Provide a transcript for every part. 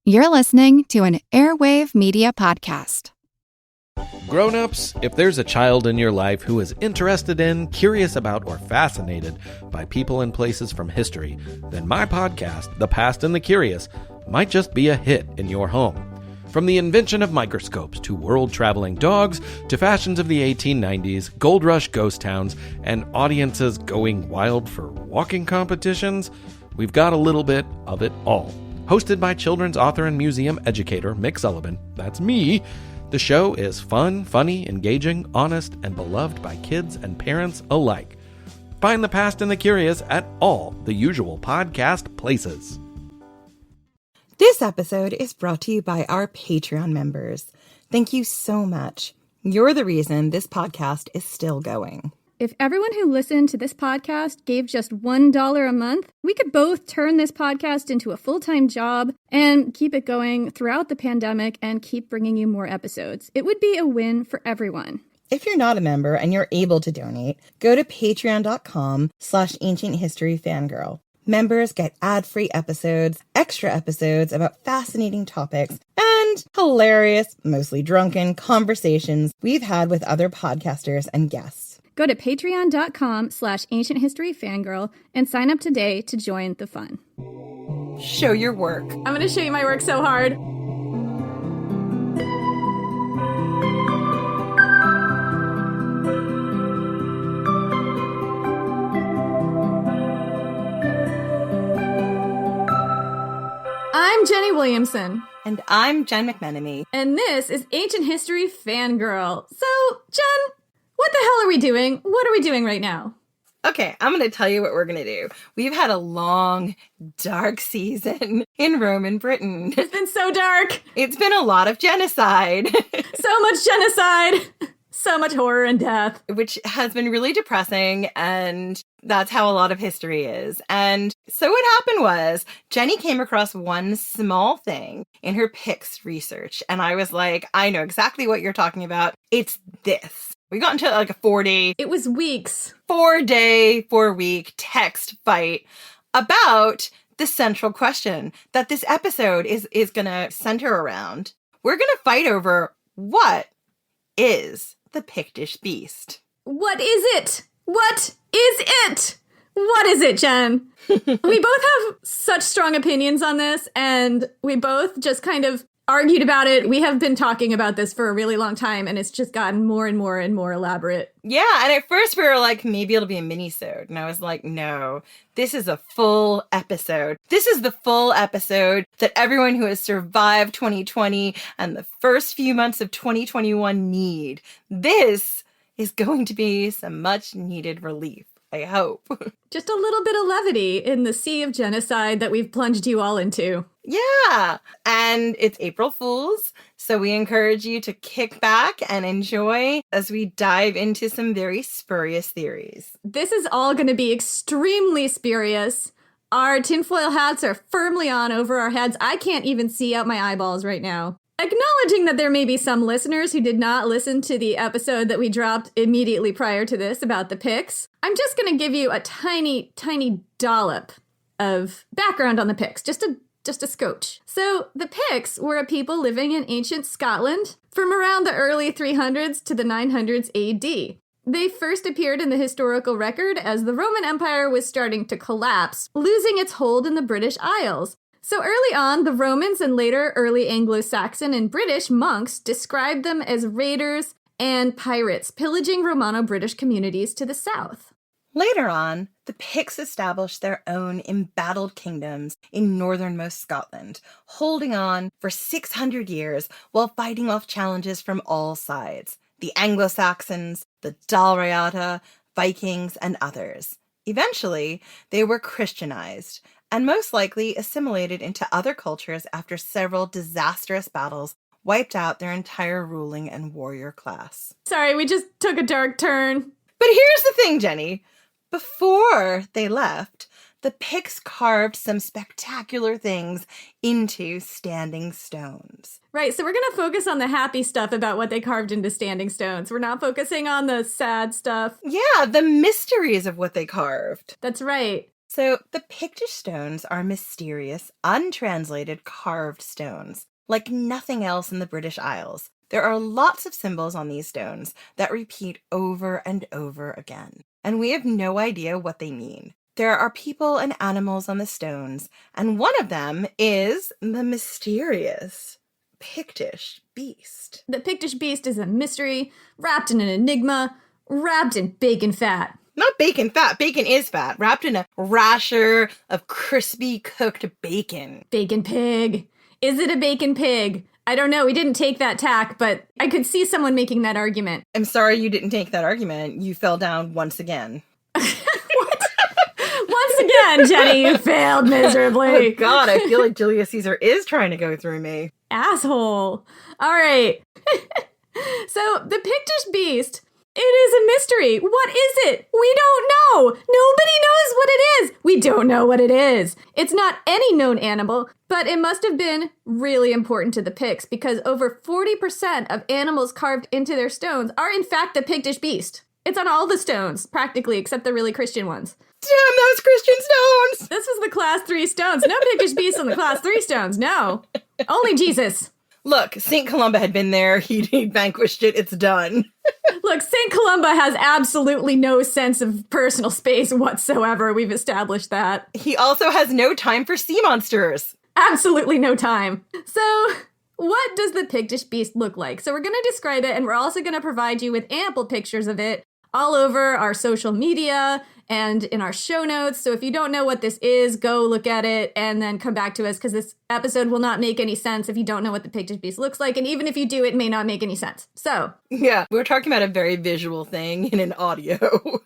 You're listening to an Airwave Media Podcast. Grown-ups, if there's a child in your life who is interested in, curious about, or fascinated by people and places from history, then my podcast, The Past and the Curious, might just be a hit in your home. From the invention of microscopes to world-traveling dogs to fashions of the 1890s, gold rush ghost towns, and audiences going wild for walking competitions, we've got a little bit of it all. Hosted by children's author and museum educator Mick Sullivan, that's me, the show is fun, funny, engaging, honest, and beloved by kids and parents alike. Find The Past and the Curious at all the usual podcast places. This episode is brought to you by our Patreon members. Thank you so much. You're the reason this podcast is still going. If everyone who listened to this podcast gave just $1 a month, we could both turn this podcast into a full-time job and keep it going throughout the pandemic and keep bringing you more episodes. It would be a win for everyone. If you're not a member and you're able to donate, go to patreon.com/ancienthistoryfangirl. Members get ad-free episodes, extra episodes about fascinating topics, and hilarious, mostly drunken conversations we've had with other podcasters and guests. Go to patreon.com/ancienthistoryfangirl and sign up today to join the fun. Show your work. I'm going to show you my work so hard. I'm Jenny Williamson. And I'm Jen McMenemy. And this is Ancient History Fangirl. So, Jen, what the hell are we doing? What are we doing right now? Okay, I'm going to tell you what we're going to do. We've had a long, dark season in Roman Britain. It's been so dark. It's been a lot of genocide. So much genocide. So much horror and death. Which has been really depressing, and that's how a lot of history is. And so what happened was, Jenny came across one small thing in her Picts research, and I was like, I know exactly what you're talking about. It's this. We got into like a 4-day... It was weeks. 4-week text fight about the central question that this episode is going to center around. We're going to fight over what is the Pictish Beast. What is it? What is it? What is it, Jen? We both have such strong opinions on this, and we both just kind of argued about it. We have been talking about this for a really long time, and it's just gotten more and more and more elaborate. Yeah, and at first we were like, maybe it'll be a mini-sode. And I was like, no, this is a full episode. This is the full episode that everyone who has survived 2020 and the first few months of 2021 need. This is going to be some much-needed relief, I hope. Just a little bit of levity in the sea of genocide that we've plunged you all into. Yeah, and it's April Fool's, so we encourage you to kick back and enjoy as we dive into some very spurious theories. This is all going to be extremely spurious. Our tinfoil hats are firmly on over our heads. I can't even see out my eyeballs right now. Acknowledging that there may be some listeners who did not listen to the episode that we dropped immediately prior to this about the Picts, I'm just going to give you a tiny, tiny dollop of background on the Picts, just a scotch. So the Picts were a people living in ancient Scotland from around the early 300s to the 900s AD. They first appeared in the historical record as the Roman Empire was starting to collapse, losing its hold in the British Isles. So early on, the Romans and later early Anglo-Saxon and British monks described them as raiders and pirates, pillaging Romano-British communities to the south. Later on, the Picts established their own embattled kingdoms in northernmost Scotland, holding on for 600 years while fighting off challenges from all sides: the Anglo-Saxons, the Dalriata, Vikings, and others. Eventually, they were Christianized, and most likely assimilated into other cultures after several disastrous battles wiped out their entire ruling and warrior class. Sorry, we just took a dark turn. But here's the thing, Jenny. Before they left, the Picts carved some spectacular things into standing stones. Right, so we're going to focus on the happy stuff about what they carved into standing stones. We're not focusing on the sad stuff. Yeah, the mysteries of what they carved. That's right. So the Pictish stones are mysterious, untranslated carved stones, like nothing else in the British Isles. There are lots of symbols on these stones that repeat over and over again, and we have no idea what they mean. There are people and animals on the stones, and one of them is the mysterious Pictish Beast. The Pictish Beast is a mystery, wrapped in an enigma, wrapped in bacon fat. Not bacon fat. Bacon is fat. Wrapped in a rasher of crispy cooked bacon. Bacon pig. Is it a bacon pig? I don't know. We didn't take that tack, but I could see someone making that argument. I'm sorry you didn't take that argument. You fell down once again. What? Once again, Jenny, you failed miserably. Oh, God, I feel like Julius Caesar is trying to go through me. Asshole. All right. So, the Pictish Beast, it is a mystery. What is it? We don't know. Nobody knows what it is. We don't know what it is. It's not any known animal, but it must have been really important to the Picts because over 40% of animals carved into their stones are in fact the Pictish Beast. It's on all the stones, practically, except the really Christian ones. Damn those Christian stones! This was the Class 3 stones. No Pictish Beast on the Class 3 stones, no. Only Jesus. Look, St. Columba had been there. He vanquished it. It's done. Look, St. Columba has absolutely no sense of personal space whatsoever. We've established that. He also has no time for sea monsters. Absolutely no time. So, what does the Pictish Beast look like? So we're going to describe it, and we're also going to provide you with ample pictures of it all over our social media and in our show notes. So if you don't know what this is, go look at it and then come back to us because this episode will not make any sense if you don't know what the Pictish Beast looks like. And even if you do, it may not make any sense. So yeah, we're talking about a very visual thing in an audio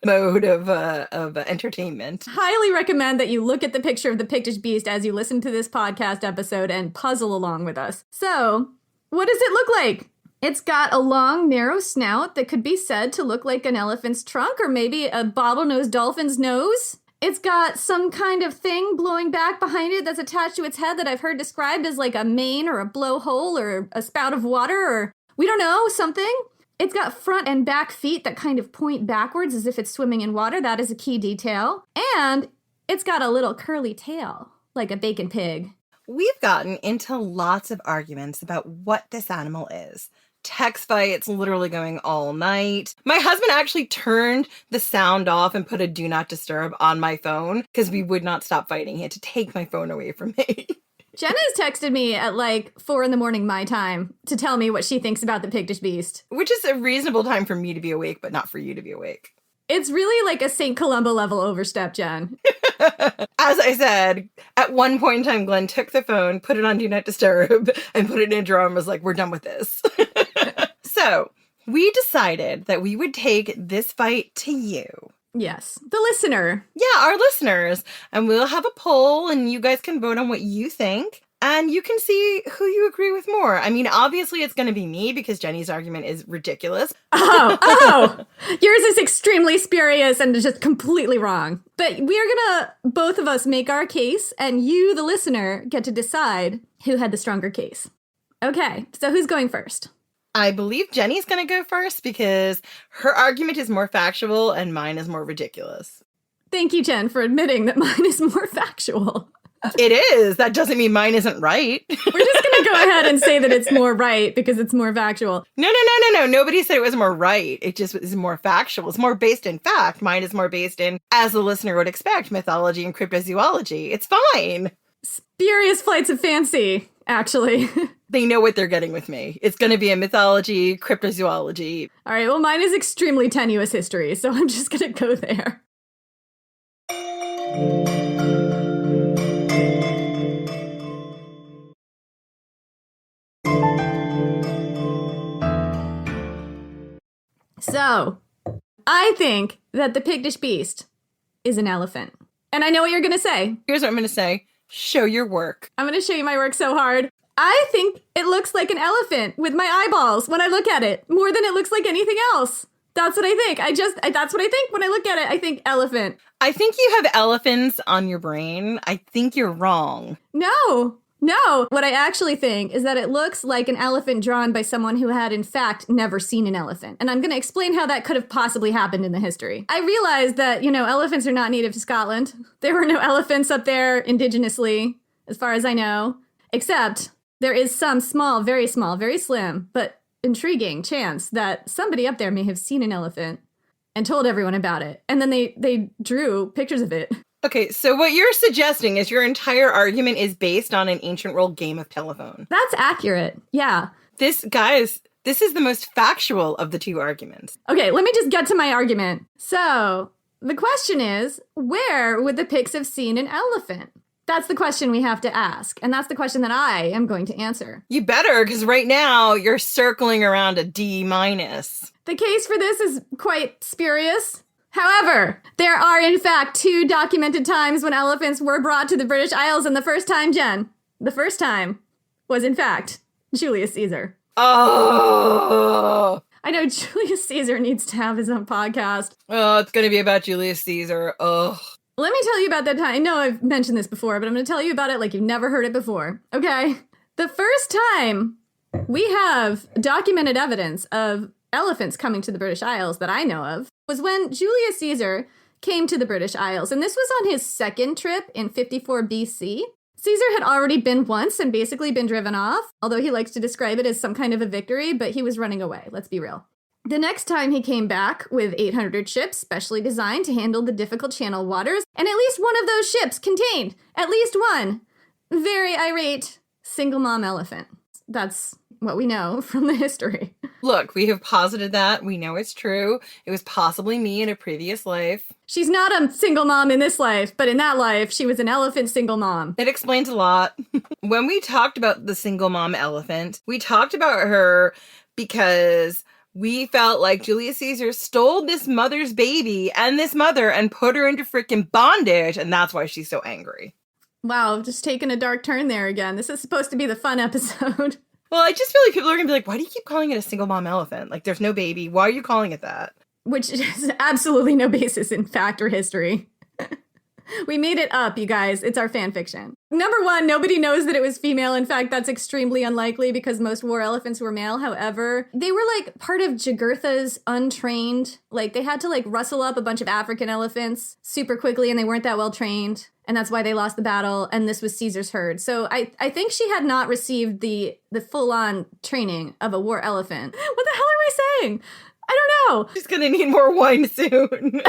mode of entertainment. Highly recommend that you look at the picture of the Pictish Beast as you listen to this podcast episode and puzzle along with us. So what does it look like? It's got a long, narrow snout that could be said to look like an elephant's trunk or maybe a bottlenose dolphin's nose. It's got some kind of thing blowing back behind it that's attached to its head that I've heard described as like a mane or a blowhole or a spout of water or, we don't know, something. It's got front and back feet that kind of point backwards as if it's swimming in water. That is a key detail. And it's got a little curly tail, like a bacon pig. We've gotten into lots of arguments about what this animal is. Text fights literally going all night. My husband actually turned the sound off and put a do not disturb on my phone because we would not stop fighting. He had to take my phone away from me. Jenna's texted me at like 4 a.m. my time to tell me what she thinks about the Pictish Beast. Which is a reasonable time for me to be awake, but not for you to be awake. It's really like a St. Columba level overstep, Jen. As I said, at one point in time, Glenn took the phone, put it on Do Not Disturb, and put it in a drawer and was like, we're done with this. So we decided that we would take this fight to you. Yes, the listener. Yeah, our listeners. And we'll have a poll and you guys can vote on what you think. And you can see who you agree with more. I mean, obviously it's going to be me because Jenny's argument is ridiculous. Oh, yours is extremely spurious and just completely wrong. But we are going to, both of us, make our case and you, the listener, get to decide who had the stronger case. Okay, so who's going first? I believe Jenny's going to go first because her argument is more factual and mine is more ridiculous. Thank you, Jen, for admitting that mine is more factual. It is. That doesn't mean mine isn't right. We're just going to go ahead and say that it's more right because it's more factual. No. Nobody said it was more right. It just is more factual. It's more based in fact. Mine is more based in, as the listener would expect, mythology and cryptozoology. It's fine. Spurious flights of fancy, actually. They know what they're getting with me. It's going to be a mythology, cryptozoology. All right, well, mine is extremely tenuous history, so I'm just going to go there. So, I think that the Pictish Beast is an elephant. And I know what you're going to say. Here's what I'm going to say. Show your work. I'm going to show you my work so hard. I think it looks like an elephant with my eyeballs when I look at it, more than it looks like anything else. That's what I think. That's what I think when I look at it. I think elephant. I think you have elephants on your brain. I think you're wrong. No, No, what I actually think is that it looks like an elephant drawn by someone who had, in fact, never seen an elephant. And I'm going to explain how that could have possibly happened in the history. I realized that, elephants are not native to Scotland. There were no elephants up there indigenously, as far as I know, except there is some small, very slim, but intriguing chance that somebody up there may have seen an elephant and told everyone about it. And then they drew pictures of it. Okay, so what you're suggesting is your entire argument is based on an ancient world game of telephone. That's accurate. Yeah. This is the most factual of the two arguments. Okay, let me just get to my argument. So, the question is, where would the Picts have seen an elephant? That's the question we have to ask, and that's the question that I am going to answer. You better, because right now you're circling around a D-. The case for this is quite spurious. However, there are in fact 2 documented times when elephants were brought to the British Isles, and the first time, Jen, was in fact Julius Caesar. Oh! I know Julius Caesar needs to have his own podcast. Oh, it's going to be about Julius Caesar. Ugh. Let me tell you about that time. I know I've mentioned this before, but I'm going to tell you about it like you've never heard it before. Okay? The first time we have documented evidence of elephants coming to the British Isles that I know of was when Julius Caesar came to the British Isles. And this was on his second trip in 54 BC. Caesar had already been once and basically been driven off, although he likes to describe it as some kind of a victory, but he was running away. Let's be real. The next time he came back with 800 ships specially designed to handle the difficult channel waters, and at least one of those ships contained at least one very irate single mom elephant. That's what we know from the history. Look, we have posited that. We know it's true. It was possibly me in a previous life. She's not a single mom in this life, but in that life, she was an elephant single mom. It explains a lot. When we talked about the single mom elephant, we talked about her because we felt like Julius Caesar stole this mother's baby and this mother and put her into freaking bondage, and that's why she's so angry. Wow, just taking a dark turn there again. This is supposed to be the fun episode. Well, I just feel like people are going to be like, why do you keep calling it a single mom elephant? Like, there's no baby. Why are you calling it that? Which has absolutely no basis in fact or history. We made it up, you guys. It's our fan fiction. Number 1, nobody knows that it was female. In fact, that's extremely unlikely because most war elephants were male. However, they were like part of Jugurtha's untrained. Like they had to like rustle up a bunch of African elephants super quickly and they weren't that well trained. And that's why they lost the battle. And this was Caesar's herd. So I think she had not received the full-on training of a war elephant. What the hell are we saying? I don't know. She's going to need more wine soon.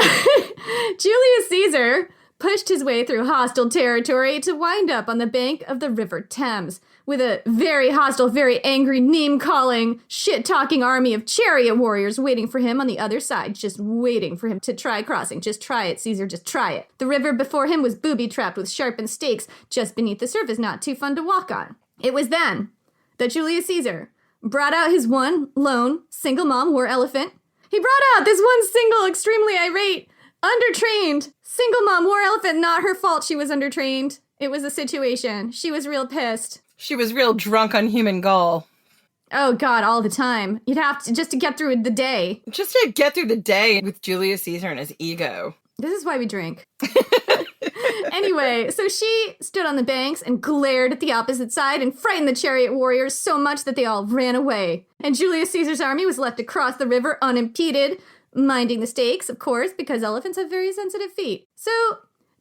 Julius Caesar pushed his way through hostile territory to wind up on the bank of the River Thames with a very hostile, very angry, name-calling, shit-talking army of chariot warriors waiting for him on the other side, just waiting for him to try crossing. Just try it, Caesar, just try it. The river before him was booby-trapped with sharpened stakes just beneath the surface, not too fun to walk on. It was then that Julius Caesar brought out his one lone single mom war elephant. He brought out this one single, extremely irate, undertrained single mom war elephant. Not her fault she was undertrained. It was a situation. She was real pissed. She was real drunk on human gall. Oh God, all the time. You'd have to, just to get through the day. Just to get through the day with Julius Caesar and his ego. This is why we drink. Anyway, so she stood on the banks and glared at the opposite side and frightened the chariot warriors so much that they all ran away. And Julius Caesar's army was left to cross the river unimpeded, minding the stakes, of course, because elephants have very sensitive feet. So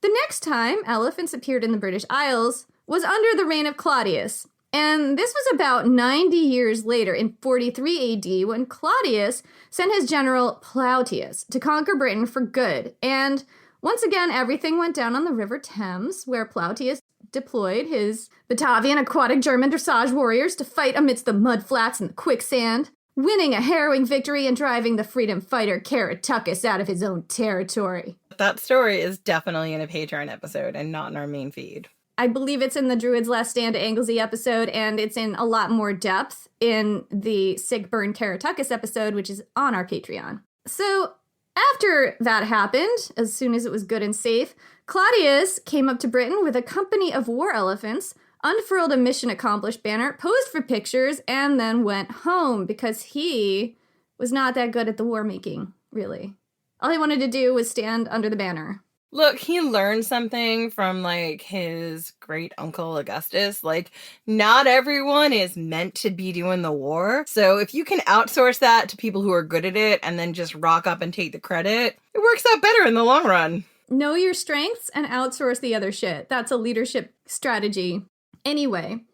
the next time elephants appeared in the British Isles was under the reign of Claudius. And this was about 90 years later, in 43 AD, when Claudius sent his general Plautius to conquer Britain for good. And once again, everything went down on the River Thames, where Plautius deployed his Batavian aquatic German dressage warriors to fight amidst the mud flats and the quicksand, winning a harrowing victory and driving the freedom fighter Caratacus out of his own territory. That story is definitely in a Patreon episode and not in our main feed. I believe it's in the Druid's Last Stand to Anglesey episode, and it's in a lot more depth in the Sick Burn Caratacus episode, which is on our Patreon. So after that happened, as soon as it was good and safe, Claudius came up to Britain with a company of war elephants, unfurled a mission accomplished banner, posed for pictures, and then went home because he was not that good at the war making, really. All he wanted to do was stand under the banner. Look, he learned something from, like, his great uncle Augustus. Like, not everyone is meant to be doing the war. So if you can outsource that to people who are good at it and then just rock up and take the credit, it works out better in the long run. Know your strengths and outsource the other shit. That's a leadership strategy. Anyway,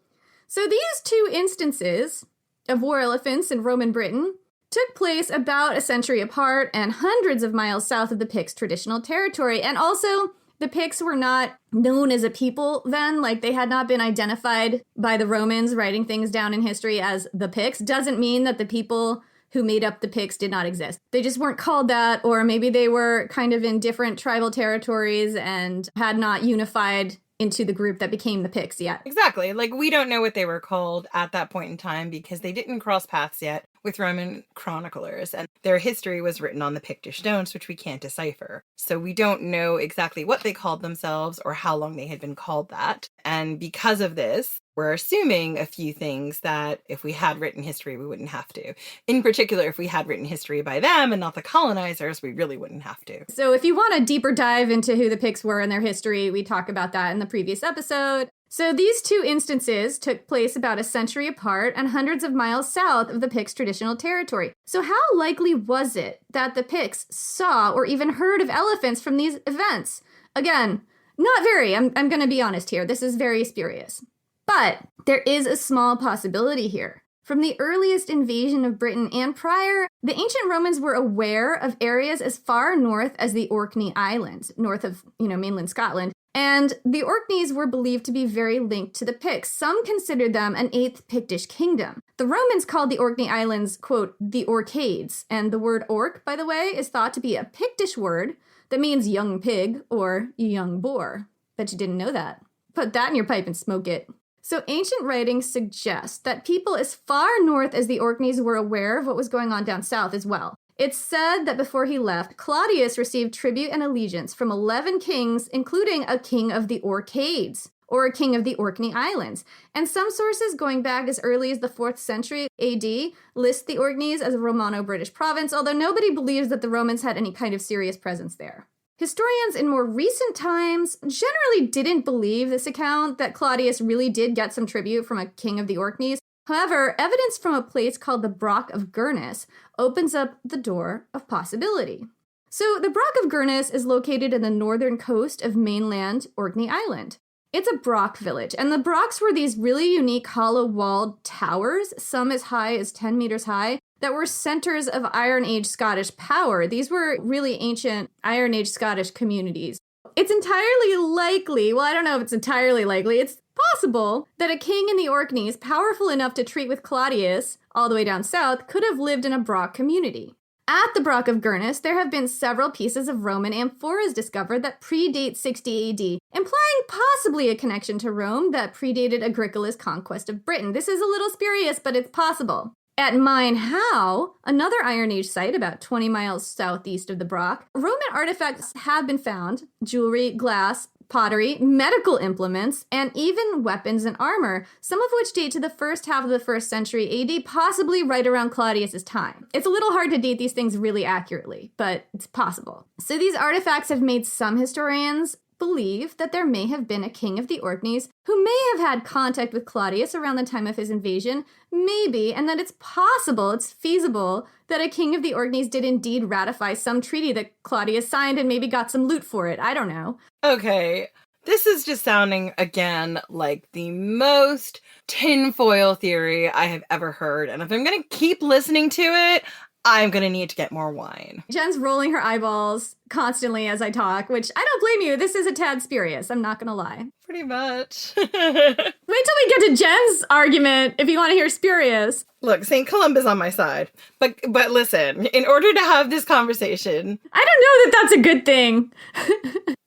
so these two instances of war elephants in Roman Britain took place about a century apart and hundreds of miles south of the Picts' traditional territory. And also, the Picts were not known as a people then. Like, they had not been identified by the Romans writing things down in history as the Picts. Doesn't mean that the people who made up the Picts did not exist. They just weren't called that, or maybe they were kind of in different tribal territories and had not unified into the group that became the Picts yet. Exactly. Like, we don't know what they were called at that point in time because they didn't cross paths yet with Roman chroniclers, and their history was written on the Pictish stones, which we can't decipher. So we don't know exactly what they called themselves or how long they had been called that. And because of this, we're assuming a few things that if we had written history, we wouldn't have to. In particular, if we had written history by them and not the colonizers, we really wouldn't have to. So if you want a deeper dive into who the Picts were and their history, we talk about that in the previous episode. So these two instances took place about a century apart and hundreds of miles south of the Picts' traditional territory. So how likely was it that the Picts saw or even heard of elephants from these events? Again, not very. I'm going to be honest here. This is very spurious. But there is a small possibility here. From the earliest invasion of Britain and prior, the ancient Romans were aware of areas as far north as the Orkney Islands, north of, mainland Scotland. And the Orkneys were believed to be very linked to the Picts. Some considered them an eighth Pictish kingdom. The Romans called the Orkney Islands, quote, the Orcades. And the word orc, by the way, is thought to be a Pictish word that means young pig or young boar. Bet you didn't know that. Put that in your pipe and smoke it. So ancient writings suggest that people as far north as the Orkneys were aware of what was going on down south as well. It's said that before he left, Claudius received tribute and allegiance from 11 kings, including a king of the Orcades, or a king of the Orkney Islands. And some sources going back as early as the 4th century AD list the Orkneys as a Romano-British province, although nobody believes that the Romans had any kind of serious presence there. Historians in more recent times generally didn't believe this account that Claudius really did get some tribute from a king of the Orkneys. However, evidence from a place called the Broch of Gurnus opens up the door of possibility. So the Broch of Gurnus is located in the northern coast of mainland Orkney Island. It's a broch village, and the brochs were these really unique hollow-walled towers, some as high as 10 meters high, that were centers of Iron Age Scottish power. These were really ancient Iron Age Scottish communities. It's entirely likely, well, I don't know if it's entirely likely, it's possible that a king in the Orkneys, powerful enough to treat with Claudius all the way down south, could have lived in a broch community. At the Broch of Gurnus, there have been several pieces of Roman amphoras discovered that predate 60 AD, implying possibly a connection to Rome that predated Agricola's conquest of Britain. This is a little spurious, but it's possible. At Mine Howe, another Iron Age site about 20 miles southeast of the Broch, Roman artifacts have been found: jewelry, glass, pottery, medical implements, and even weapons and armor, some of which date to the first half of the 1st century AD, possibly right around Claudius's time. It's a little hard to date these things really accurately, but it's possible. So these artifacts have made some historians believe that there may have been a king of the Orkneys who may have had contact with Claudius around the time of his invasion, maybe, and that it's possible, it's feasible, that a king of the Orkneys did indeed ratify some treaty that Claudius signed and maybe got some loot for it. I don't know. Okay, this is just sounding, again, like the most tinfoil theory I have ever heard, and if I'm going to keep listening to it, I'm going to need to get more wine. Jen's rolling her eyeballs constantly as I talk, which I don't blame you. This is a tad spurious. I'm not going to lie. Pretty much. Wait till we get to Jen's argument if you want to hear spurious. Look, St. Columba's on my side. But listen, in order to have this conversation... I don't know that that's a good thing.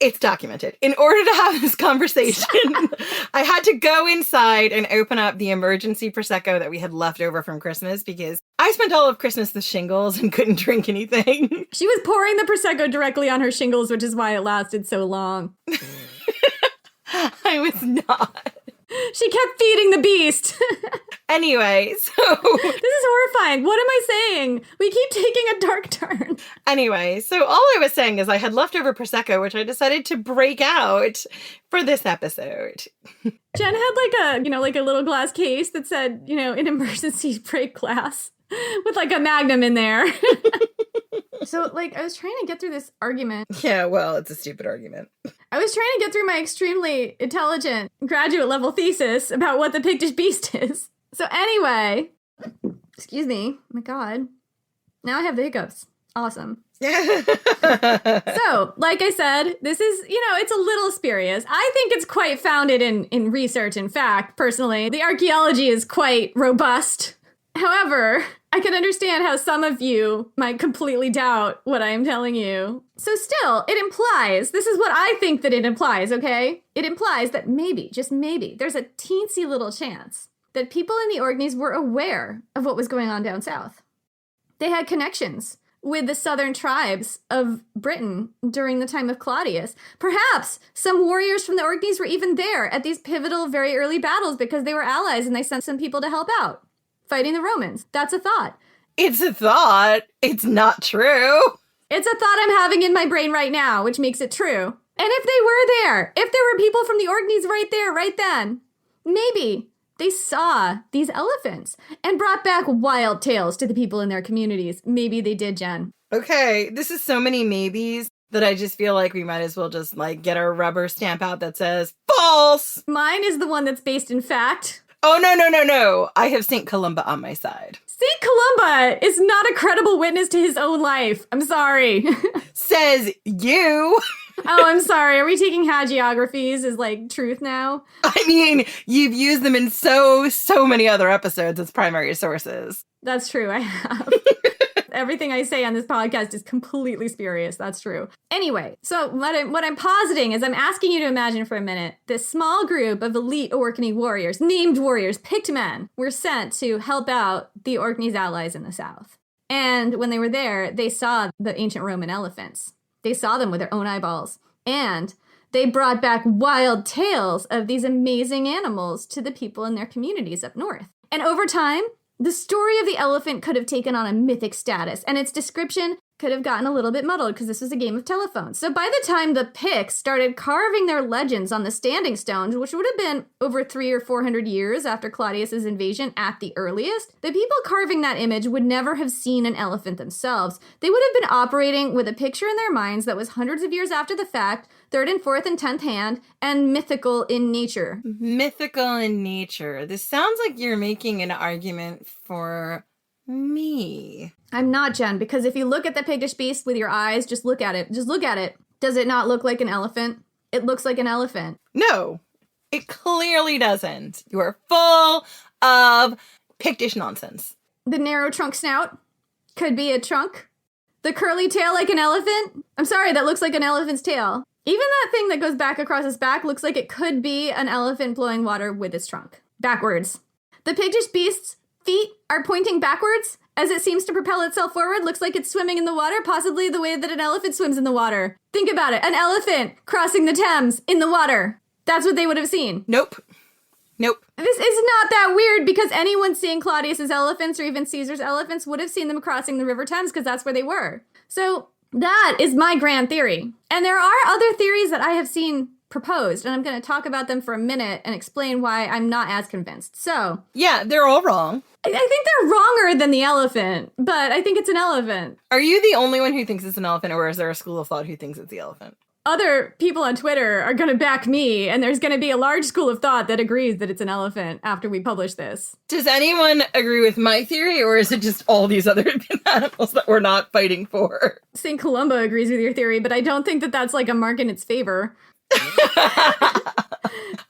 It's documented. In order to have this conversation, I had to go inside and open up the emergency Prosecco that we had left over from Christmas because I spent all of Christmas with shingles and couldn't drink anything. She was pouring the Prosecco directly on her shingles, which is why it lasted so long. I was not. She kept feeding the beast. Anyway, so This is horrifying. What am I saying? We keep taking a dark turn. anyway, so all I was saying is I had leftover Prosecco, which I decided to break out for this episode. Jen had like a little glass case that said, an emergency break glass with like a Magnum in there. So I was trying to get through this argument. Yeah, well, it's a stupid argument. I was trying to get through my extremely intelligent graduate level thesis about what the Pictish Beast is. So anyway, excuse me, my God, now I have the hiccups. Awesome. So, like I said, this is, it's a little spurious. I think it's quite founded in research and fact, personally. The archaeology is quite robust. However, I can understand how some of you might completely doubt what I am telling you. So still, it implies, this is what I think that it implies, okay? It implies that maybe, just maybe, there's a teensy little chance that people in the Orkneys were aware of what was going on down south. They had connections with the southern tribes of Britain during the time of Claudius. Perhaps some warriors from the Orkneys were even there at these pivotal, very early battles because they were allies and they sent some people to help out, fighting the Romans. That's a thought. It's a thought. It's not true. It's a thought I'm having in my brain right now, which makes it true. And if they were there, if there were people from the Orkneys right there, right then, maybe they saw these elephants and brought back wild tales to the people in their communities. Maybe they did, Jen. Okay, this is so many maybes that I just feel like we might as well just get our rubber stamp out that says false. Mine is the one that's based in fact. Oh, no. I have St. Columba on my side. St. Columba is not a credible witness to his own life. I'm sorry. Says you. Oh, I'm sorry. Are we taking hagiographies as truth now? I mean, you've used them in so many other episodes as primary sources. That's true. I have. Everything I say on this podcast is completely spurious. That's true. Anyway, so what I'm positing is I'm asking you to imagine for a minute this small group of elite Orkney warriors, named warriors, picked men, were sent to help out the Orkneys' allies in the south. And when they were there, they saw the ancient Roman elephants. They saw them with their own eyeballs. And they brought back wild tales of these amazing animals to the people in their communities up north. And over time, the story of the elephant could have taken on a mythic status, and its description could have gotten a little bit muddled because this was a game of telephone. So by the time the Picts started carving their legends on the standing stones, which would have been over 300 or 400 years after Claudius's invasion at the earliest, the people carving that image would never have seen an elephant themselves. They would have been operating with a picture in their minds that was hundreds of years after the fact, third and fourth and 10th hand, and mythical in nature. Mythical in nature. This sounds like you're making an argument for me. I'm not, Jen, because if you look at the Pictish Beast with your eyes, just look at it. Just look at it. Does it not look like an elephant? It looks like an elephant. No, it clearly doesn't. You are full of Pictish nonsense. The narrow trunk snout could be a trunk. The curly tail like an elephant. I'm sorry, that looks like an elephant's tail. Even that thing that goes back across its back looks like it could be an elephant blowing water with its trunk. Backwards. The Pictish Beast's feet are pointing backwards as it seems to propel itself forward. Looks like it's swimming in the water, possibly the way that an elephant swims in the water. Think about it. An elephant crossing the Thames in the water. That's what they would have seen. Nope. This is not that weird because anyone seeing Claudius's elephants or even Caesar's elephants would have seen them crossing the River Thames because that's where they were. So that is my grand theory. And there are other theories that I have seen proposed, and I'm going to talk about them for a minute and explain why I'm not as convinced. So, yeah, they're all wrong. I think they're wronger than the elephant, but I think it's an elephant. Are you the only one who thinks it's an elephant, or is there a school of thought who thinks it's the elephant? Other people on Twitter are going to back me, and there's going to be a large school of thought that agrees that it's an elephant after we publish this. Does anyone agree with my theory, or is it just all these other animals that we're not fighting for? St. Columba agrees with your theory, but I don't think that that's like a mark in its favor.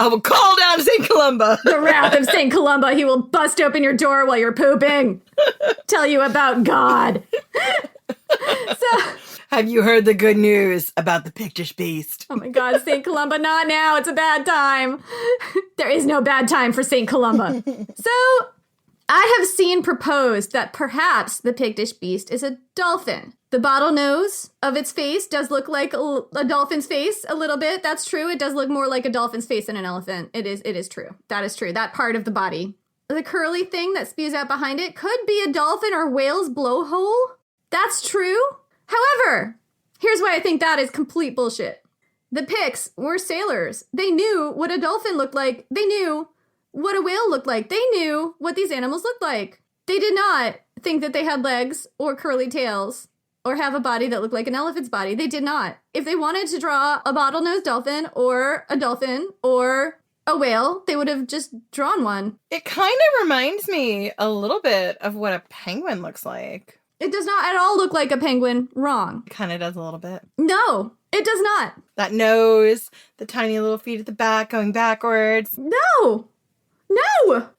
I will call down St. Columba. The wrath of St. Columba. He will bust open your door while you're pooping. Tell you about God. So, have you heard the good news about the Pictish Beast? Oh my God, St. Columba, not now. It's a bad time. There is no bad time for St. Columba. So, I have seen proposed that perhaps the Pictish Beast is a dolphin. The bottle nose of its face does look like a dolphin's face a little bit. That's true. It does look more like a dolphin's face than an elephant. It is true. That is true. That part of the body the curly thing that spews out behind it could be a dolphin or whale's blowhole. That's true. However, here's why I think that is complete bullshit. The Picts were sailors. They knew what a dolphin looked like. They knew what a whale looked like. They knew what these animals looked like. They did not think that they had legs or curly tails or have a body that looked like an elephant's body. They did not. If they wanted to draw a bottlenose dolphin or a whale, they would have just drawn one. It kind of reminds me a little bit of what a penguin looks like. It does not at all look like a penguin. Wrong. It kind of does a little bit. No, it does not. That nose, the tiny little feet at the back going backwards. No.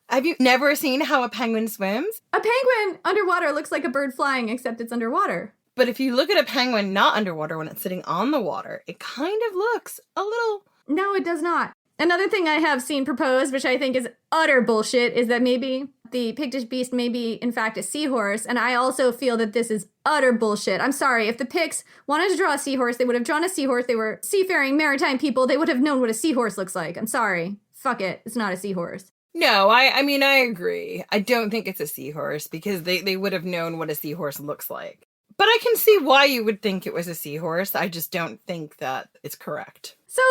Have you never seen how a penguin swims? A penguin underwater looks like a bird flying, except it's underwater. But if you look at a penguin not underwater when it's sitting on the water, it kind of looks a little... No, it does not. Another thing I have seen proposed, which I think is utter bullshit, is that maybe the Pictish Beast may be, in fact, a seahorse. And I also feel that this is utter bullshit. I'm sorry. If the Picts wanted to draw a seahorse, they would have drawn a seahorse. They were seafaring maritime people. They would have known what a seahorse looks like. I'm sorry. Fuck it. It's not a seahorse. No, I mean, I agree. I don't think it's a seahorse because they would have known what a seahorse looks like. But I can see why you would think it was a seahorse. I just don't think that it's correct. So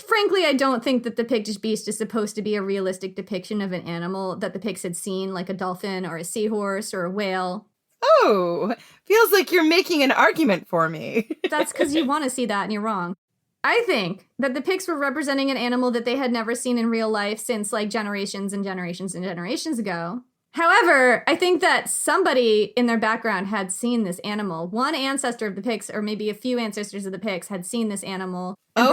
frankly, I don't think that the Pictish Beast is supposed to be a realistic depiction of an animal that the Picts had seen, like a dolphin or a seahorse or a whale. Oh, feels like you're making an argument for me. That's because you want to see that and you're wrong. I think that the Picts were representing an animal that they had never seen in real life since like generations and generations and generations ago. However, I think that somebody in their background had seen this animal. One ancestor of the Picts, or maybe a few ancestors of the Picts, had seen this animal. And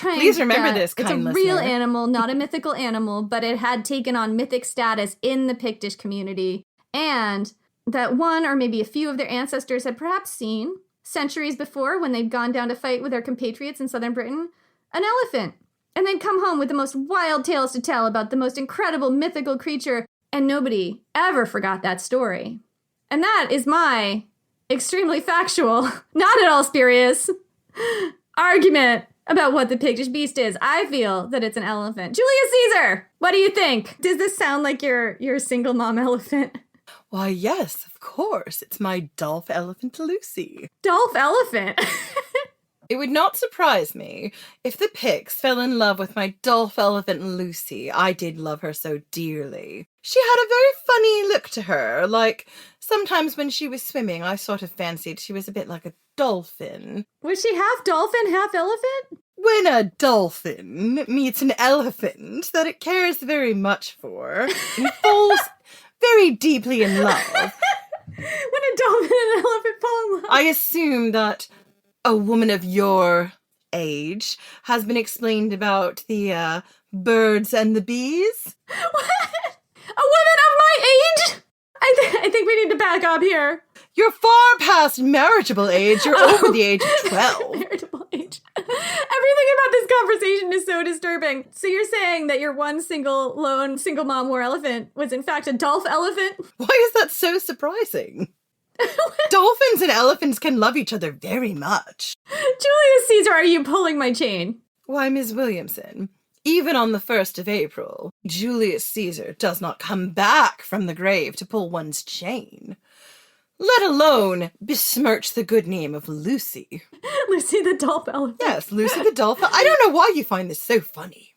please remember this, kind It's a real animal, not a mythical animal, but it had taken on mythic status in the Pictish community. And that one or maybe a few of their ancestors had perhaps seen, centuries before, when they'd gone down to fight with their compatriots in southern Britain, an elephant. And then come home with the most wild tales to tell about the most incredible mythical creature, and nobody ever forgot that story. And that is my extremely factual, not at all spurious, argument about what the Pictish Beast is. I feel that it's an elephant. Julius Caesar, what do you think? Does this sound like your single mom elephant? Why, yes, of course. It's my Dolph elephant Lucy. Dolph elephant? It would not surprise me if the Picts fell in love with my Dolph elephant Lucy. I did love her so dearly. She had a very funny look to her, like sometimes when she was swimming, I sort of fancied she was a bit like a dolphin. Was she half dolphin, half elephant? When a dolphin meets an elephant that it cares very much for and falls very deeply in love. When a dolphin and an elephant fall in love. I assume that a woman of your age has been explained about the birds and the bees. What? A woman of my age? I think we need to back up here. You're far past marriageable age. You're over the age of 12. Marriageable age. Everything about this conversation is so disturbing. So you're saying that your one lone single mom war elephant was in fact a Dolph elephant? Why is that so surprising? Dolphins and elephants can love each other very much. Julius Caesar, are you pulling my chain? Why, Ms. Williamson, even on the 1st of April, Julius Caesar does not come back from the grave to pull one's chain, let alone besmirch the good name of Lucy. Lucy the Dolph elephant. Yes, Lucy the Dolphin. I don't know why you find this so funny.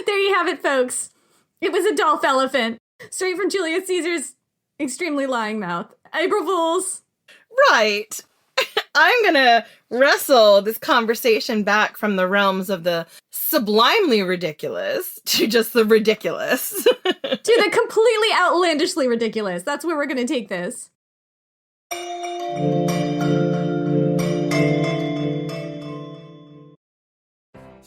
There you have it, folks. It was a Dolph elephant. Straight from Julius Caesar's extremely lying mouth. April Fools. Right. I'm gonna wrestle this conversation back from the realms of the sublimely ridiculous to just the ridiculous. To the completely outlandishly ridiculous. That's where we're gonna take this.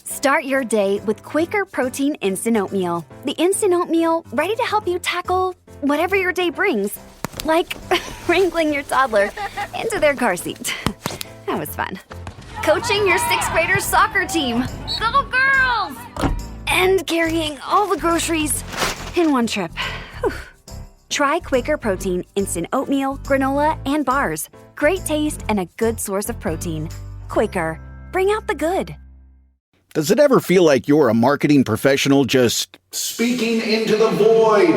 Start your day with Quaker Protein Instant Oatmeal. The instant oatmeal ready to help you tackle whatever your day brings. Like wrangling your toddler into their car seat. That was fun. Coaching your 6th graders soccer team. Go girls! And carrying all the groceries in one trip. Whew. Try Quaker Protein Instant Oatmeal, granola, and bars. Great taste and a good source of protein. Quaker, bring out the good. Does it ever feel like you're a marketing professional just speaking into the void?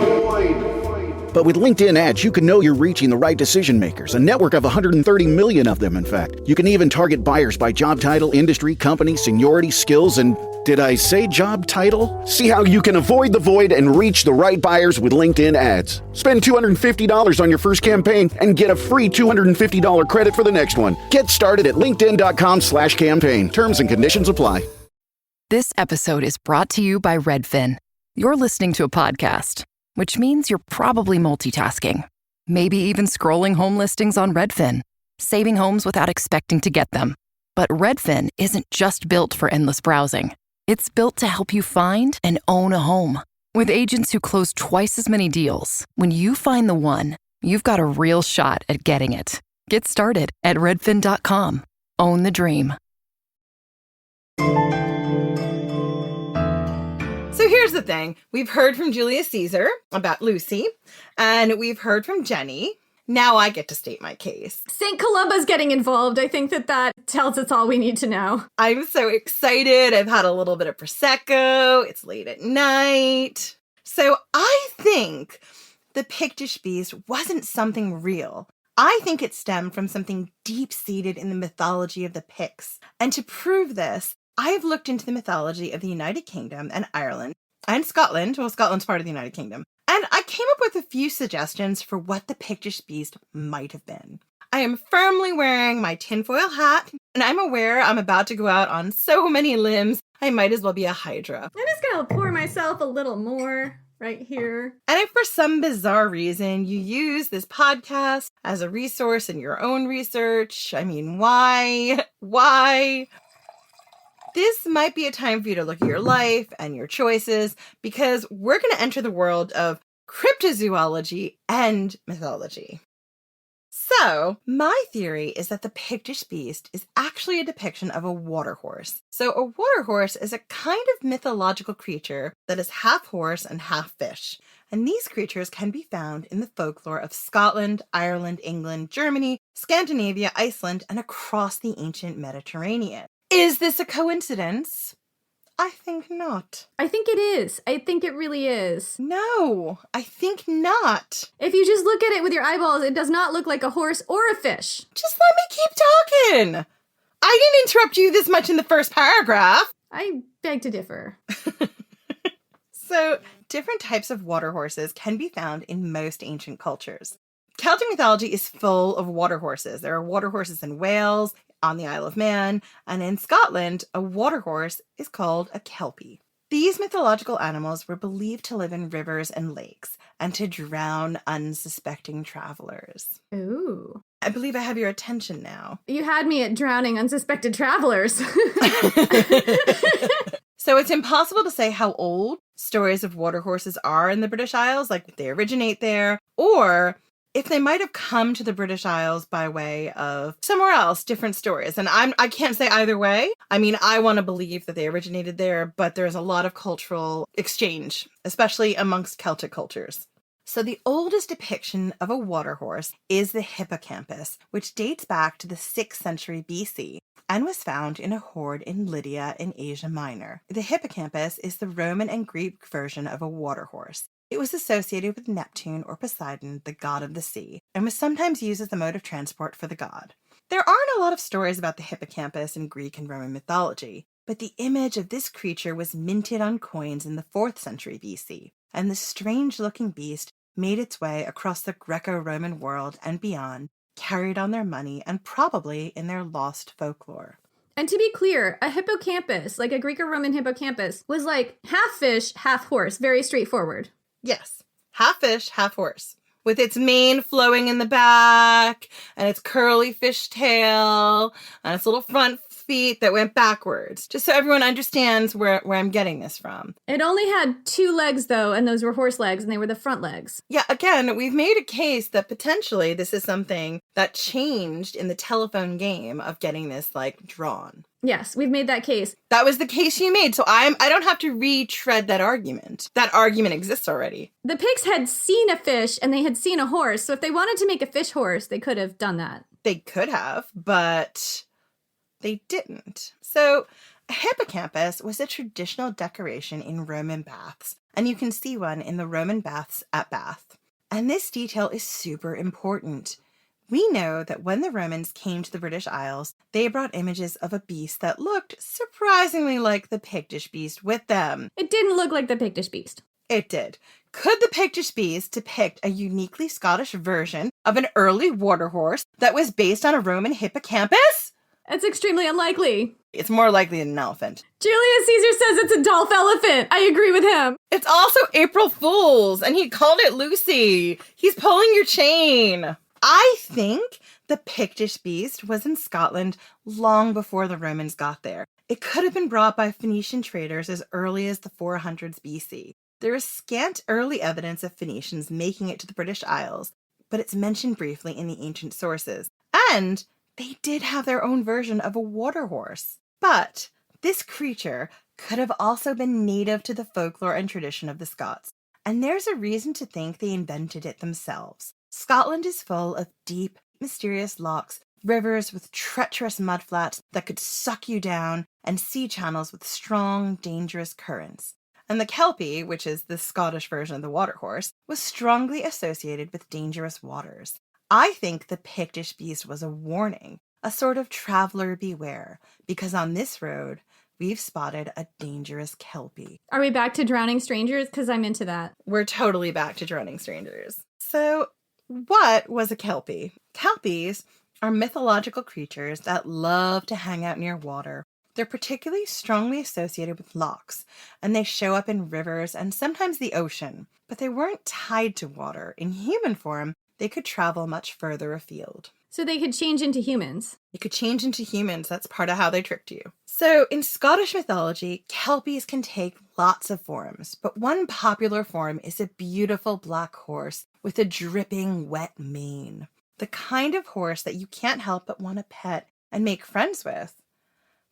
But with LinkedIn ads, you can know you're reaching the right decision makers, a network of 130 million of them, in fact. You can even target buyers by job title, industry, company, seniority, skills, and did I say job title? See how you can avoid the void and reach the right buyers with LinkedIn ads. Spend $250 on your first campaign and get a free $250 credit for the next one. Get started at linkedin.com/campaign. Terms and conditions apply. This episode is brought to you by Redfin. You're listening to a podcast, which means you're probably multitasking. Maybe even scrolling home listings on Redfin, saving homes without expecting to get them. But Redfin isn't just built for endless browsing. It's built to help you find and own a home. With agents who close twice as many deals, when you find the one, you've got a real shot at getting it. Get started at redfin.com. Own the dream. So here's the thing. We've heard from Julius Caesar about Lucy, and we've heard from Jenny. Now I get to state my case. St. Columba's getting involved. I think that tells us all we need to know. I'm so excited. I've had a little bit of Prosecco. It's late at night. So I think the Pictish Beast wasn't something real. I think it stemmed from something deep-seated in the mythology of the Picts. And to prove this, I've looked into the mythology of the United Kingdom and Ireland and Scotland. Well, Scotland's part of the United Kingdom. And I came up with a few suggestions for what the Pictish Beast might have been. I am firmly wearing my tinfoil hat, and I'm aware I'm about to go out on so many limbs, I might as well be a hydra. I'm just gonna pour myself a little more right here. And if for some bizarre reason you use this podcast as a resource in your own research, I mean, why? This might be a time for you to look at your life and your choices, because we're going to enter the world of cryptozoology and mythology. So, my theory is that the Pictish Beast is actually a depiction of a water horse. So, a water horse is a kind of mythological creature that is half horse and half fish. And these creatures can be found in the folklore of Scotland, Ireland, England, Germany, Scandinavia, Iceland, and across the ancient Mediterranean. Is this a coincidence? I think not. I think it is. I think it really is. No, I think not. If you just look at it with your eyeballs, it does not look like a horse or a fish. Just let me keep talking. I didn't interrupt you this much in the first paragraph. I beg to differ. So, different types of water horses can be found in most ancient cultures. Celtic mythology is full of water horses. There are water horses in Wales, on the Isle of Man, and in Scotland, a water horse is called a kelpie. These mythological animals were believed to live in rivers and lakes and to drown unsuspecting travelers. Ooh. I believe I have your attention now. You had me at drowning unsuspected travelers. So it's impossible to say how old stories of water horses are in the British Isles, like if they originate there, or if they might have come to the British Isles by way of somewhere else, different stories. And I can't say either way. I mean, I want to believe that they originated there, but there's a lot of cultural exchange, especially amongst Celtic cultures. So the oldest depiction of a water horse is the hippocampus, which dates back to the 6th century BC and was found in a hoard in Lydia in Asia Minor. The hippocampus is the Roman and Greek version of a water horse. It was associated with Neptune or Poseidon, the god of the sea, and was sometimes used as the mode of transport for the god. There aren't a lot of stories about the hippocampus in Greek and Roman mythology, but the image of this creature was minted on coins in the 4th century BC, and the strange-looking beast made its way across the Greco-Roman world and beyond, carried on their money and probably in their lost folklore. And to be clear, a hippocampus, like a Greek or Roman hippocampus, was like half fish, half horse. Very straightforward. Yes, half fish, half horse, with its mane flowing in the back, and its curly fish tail, and its little front feet that went backwards, just so everyone understands where I'm getting this from. It only had 2 legs, though, and those were horse legs, and they were the front legs. Yeah, again, we've made a case that potentially this is something that changed in the telephone game of getting this, like, drawn. Yes, we've made that case. That was the case you made, so I don't have to retread that argument. That argument exists already. The Picts had seen a fish, and they had seen a horse, so if they wanted to make a fish horse, they could have done that. They could have, but they didn't. So A hippocampus was a traditional decoration in Roman baths, and you can see one in the Roman baths at Bath. And this detail is super important. We know that when the Romans came to the British Isles, they brought images of a beast that looked surprisingly like the Pictish Beast with them. It didn't look like the Pictish Beast. It did. Could the Pictish Beast depict a uniquely Scottish version of an early water horse that was based on a Roman hippocampus? It's extremely unlikely. It's more likely than an elephant. Julius Caesar says it's a Dolph elephant. I agree with him. It's also April Fool's, and he called it Lucy. He's pulling your chain. I think the Pictish Beast was in Scotland long before the Romans got there. It could have been brought by Phoenician traders as early as the 400s BC. There is scant early evidence of Phoenicians making it to the British Isles, but it's mentioned briefly in the ancient sources. And they did have their own version of a water horse. But this creature could have also been native to the folklore and tradition of the Scots, and there's a reason to think they invented it themselves. Scotland is full of deep, mysterious lochs, rivers with treacherous mudflats that could suck you down, and sea channels with strong, dangerous currents. And the kelpie, which is the Scottish version of the water horse, was strongly associated with dangerous waters. I think the Pictish Beast was a warning, a sort of traveler beware, because on this road, we've spotted a dangerous kelpie. Are we back to drowning strangers? Because I'm into that. We're totally back to drowning strangers. So, what was a kelpie? Kelpies are mythological creatures that love to hang out near water. They're particularly strongly associated with lochs, and they show up in rivers and sometimes the ocean, but they weren't tied to water. In human form, they could travel much further afield. So they could change into humans. They could change into humans. That's part of how they tricked you. So in Scottish mythology, kelpies can take lots of forms, but one popular form is a beautiful black horse with a dripping wet mane. The kind of horse that you can't help but want to pet and make friends with.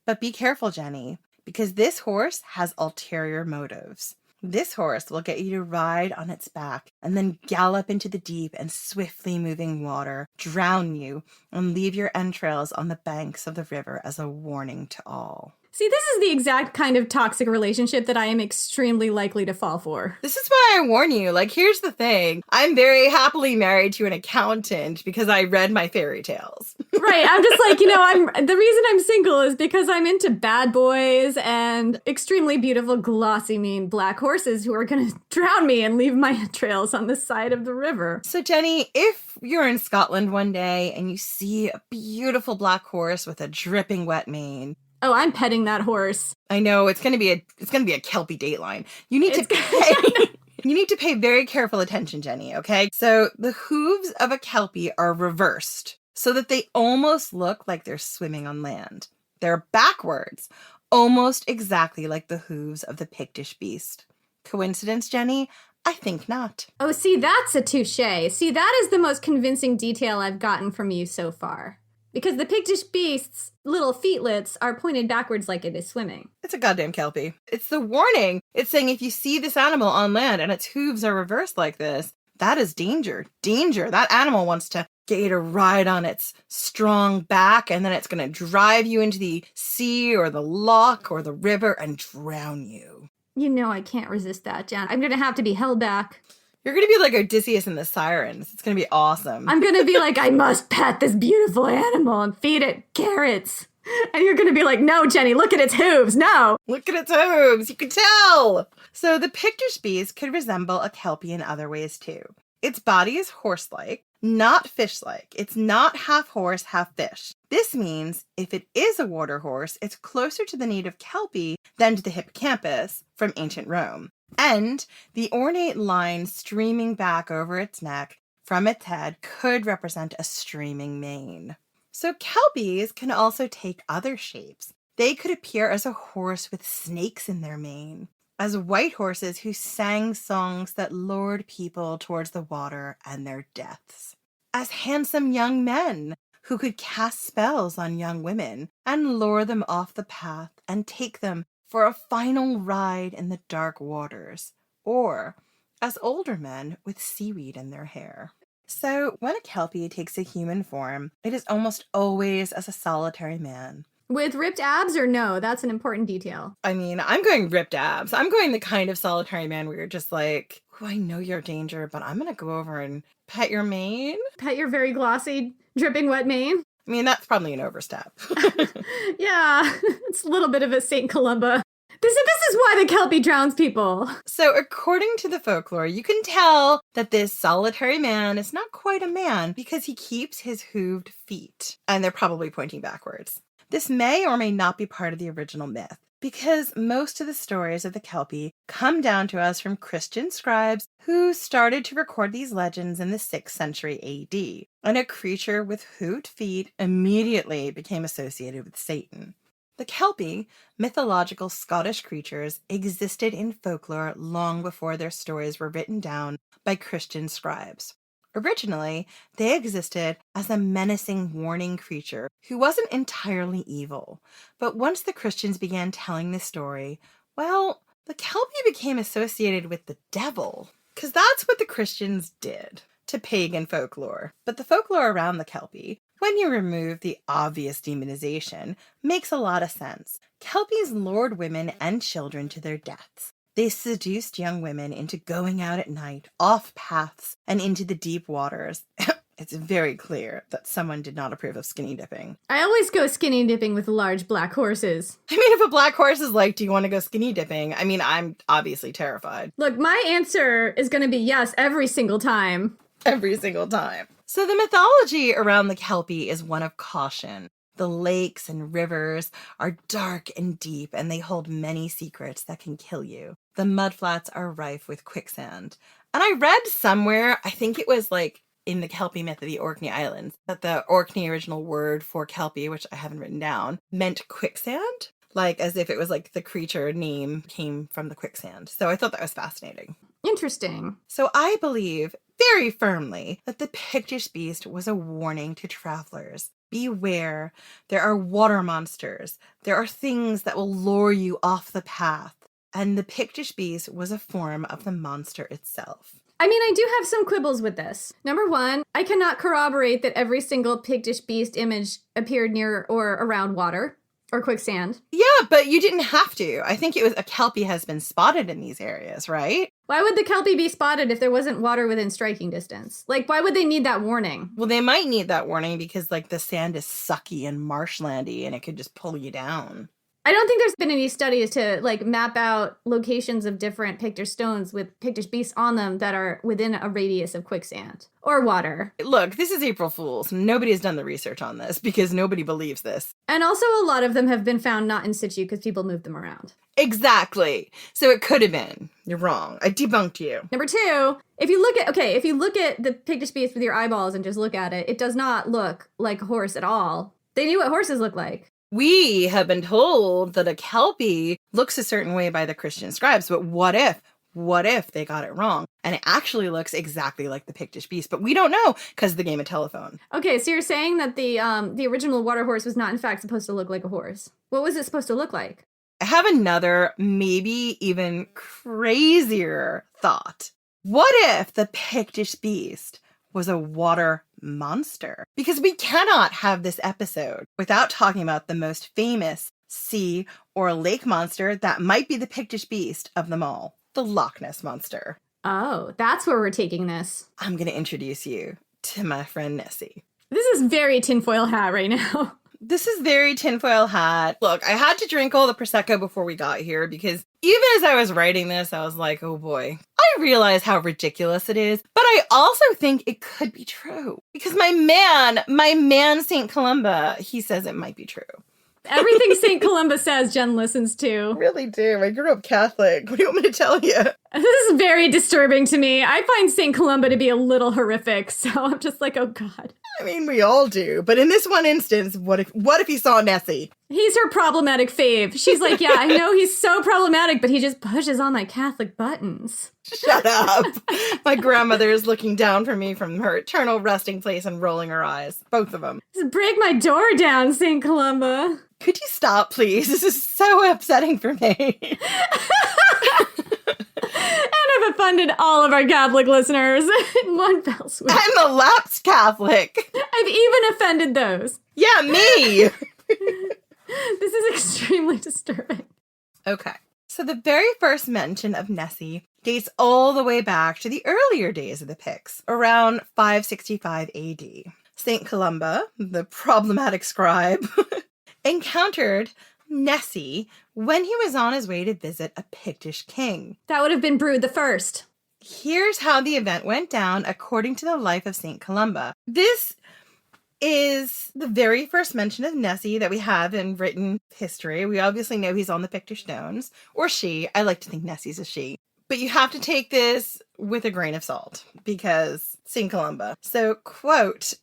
But be careful, Jenny, because this horse has ulterior motives. This horse will get you to ride on its back and then gallop into the deep and swiftly moving water, drown you, and leave your entrails on the banks of the river as a warning to all. See, this is the exact kind of toxic relationship that I am extremely likely to fall for. This is why I warn you. Like, here's the thing. I'm very happily married to an accountant because I read my fairy tales. Right. I'm just like, the reason I'm single is because I'm into bad boys and extremely beautiful, glossy, mean black horses who are going to drown me and leave my trails on the side of the river. So, Jenny, if you're in Scotland one day and you see a beautiful black horse with a dripping wet mane, oh, I'm petting that horse. I know it's gonna be a kelpie dateline. You need to pay very careful attention, Jenny, okay? So the hooves of a kelpie are reversed so that they almost look like they're swimming on land. They're backwards, almost exactly like the hooves of the Pictish Beast. Coincidence, Jenny? I think not. Oh, see, that's a touche. See, that is the most convincing detail I've gotten from you so far. Because the Pictish Beast's little feetlets are pointed backwards like it is swimming. It's a goddamn kelpie. It's the warning. It's saying if you see this animal on land and its hooves are reversed like this, that is danger. Danger. That animal wants to get you to ride on its strong back, and then it's going to drive you into the sea or the loch or the river and drown you. You know I can't resist that, Jen. I'm going to have to be held back. You're going to be like Odysseus and the Sirens. It's going to be awesome. I'm going to be like, I must pet this beautiful animal and feed it carrots. And you're going to be like, no, Jenny, look at its hooves. No. Look at its hooves. You can tell. So the Pictish Beast could resemble a kelpie in other ways too. Its body is horse-like, not fish-like. It's not half horse, half fish. This means if it is a water horse, it's closer to the native kelpie than to the hippocampus from ancient Rome. And the ornate line streaming back over its neck from its head could represent a streaming mane. So kelpies can also take other shapes. They could appear as a horse with snakes in their mane, as white horses who sang songs that lured people towards the water and their deaths, as handsome young men who could cast spells on young women and lure them off the path and take them for a final ride in the dark waters, or as older men with seaweed in their hair. So when a kelpie takes a human form, it is almost always as a solitary man. With ripped abs or no? That's an important detail. I mean, I'm going ripped abs. I'm going the kind of solitary man where you're just like, oh, I know you're danger, but I'm going to go over and pet your mane. Pet your very glossy, dripping wet mane? I mean, that's probably an overstep. Yeah, it's a little bit of a St. Columba. This is why the kelpie drowns people. So according to the folklore, you can tell that this solitary man is not quite a man because he keeps his hooved feet, and they're probably pointing backwards. This may or may not be part of the original myth, because most of the stories of the kelpie come down to us from Christian scribes who started to record these legends in the 6th century AD, and a creature with hooved feet immediately became associated with Satan. The kelpie, mythological Scottish creatures, existed in folklore long before their stories were written down by Christian scribes. Originally, they existed as a menacing warning creature who wasn't entirely evil. But once the Christians began telling this story, well, the kelpie became associated with the devil, because that's what the Christians did to pagan folklore. But the folklore around the kelpie, when you remove the obvious demonization, makes a lot of sense. Kelpies lured women and children to their deaths. They seduced young women into going out at night, off paths, and into the deep waters. It's very clear that someone did not approve of skinny dipping. I always go skinny dipping with large black horses. I mean, if a black horse is like, do you want to go skinny dipping? I mean, I'm obviously terrified. Look, my answer is going to be yes every single time. Every single time. So the mythology around the kelpie is one of caution. The lakes and rivers are dark and deep, and they hold many secrets that can kill you. The mudflats are rife with quicksand. And I read somewhere, I think it was like in the kelpie myth of the Orkney Islands, that the Orkney original word for kelpie, which I haven't written down, meant quicksand. Like as if it was like the creature name came from the quicksand. So I thought that was fascinating. Interesting. So I believe very firmly that the Pictish Beast was a warning to travelers. Beware, there are water monsters. There are things that will lure you off the path. And the Pictish Beast was a form of the monster itself. I mean, I do have some quibbles with this. Number one, I cannot corroborate that every single Pictish Beast image appeared near or around water or quicksand. Yeah, but you didn't have to. I think it was a kelpie has been spotted in these areas, right? Why would the kelpie be spotted if there wasn't water within striking distance? Like, why would they need that warning? Well, they might need that warning because, like, the sand is sucky and marshlandy and it could just pull you down. I don't think there's been any studies to, like, map out locations of different Pictish stones with Pictish beasts on them that are within a radius of quicksand or water. Look, this is April Fool's. Nobody has done the research on this because nobody believes this. And also a lot of them have been found not in situ because people moved them around. Exactly. So it could have been. You're wrong. I debunked you. Number two, if you look at the Pictish beast with your eyeballs and just look at it, it does not look like a horse at all. They knew what horses look like. We have been told that a kelpie looks a certain way by the Christian scribes, but what if they got it wrong? And it actually looks exactly like the Pictish Beast, but we don't know because of the game of telephone. Okay, so you're saying that the original water horse was not in fact supposed to look like a horse. What was it supposed to look like? I have another, maybe even crazier thought. What if the Pictish Beast was a water monster? Because we cannot have this episode without talking about the most famous sea or lake monster that might be the Pictish Beast of them all, the Loch Ness Monster. Oh, that's where we're taking this. I'm going to introduce you to my friend Nessie. This is very tinfoil hat right now. This is very tinfoil hat. Look, I had to drink all the Prosecco before we got here because even as I was writing this, I was like, oh boy, I realize how ridiculous it is, but I also think it could be true because my man, St. Columba, he says it might be true. Everything St. Columba says, Jen listens to. I really do. I grew up Catholic. What do you want me to tell you? This is very disturbing to me. I find St. Columba to be a little horrific, so I'm just like, oh God. I mean, we all do. But in this one instance, what if he saw Nessie? He's her problematic fave. She's like, yeah, I know he's so problematic, but he just pushes all my Catholic buttons. Shut up. My grandmother is looking down from me from her eternal resting place and rolling her eyes. Both of them. Just break my door down, St. Columba. Could you stop, please? This is so upsetting for me. And I've offended all of our Catholic listeners in one fell swoop. I'm a lapsed Catholic. I've even offended those. Yeah, me. This is extremely disturbing. Okay. So the very first mention of Nessie dates all the way back to the earlier days of the Picts, around 565 AD. St. Columba, the problematic scribe, encountered Nessie when he was on his way to visit a Pictish king. That would have been Brood the First. Here's how the event went down according to the life of St. Columba. This is the very first mention of Nessie that we have in written history. We obviously know he's on the Pictish stones, or she. I like to think Nessie's a she. But you have to take this with a grain of salt, because St. Columba. So, quote,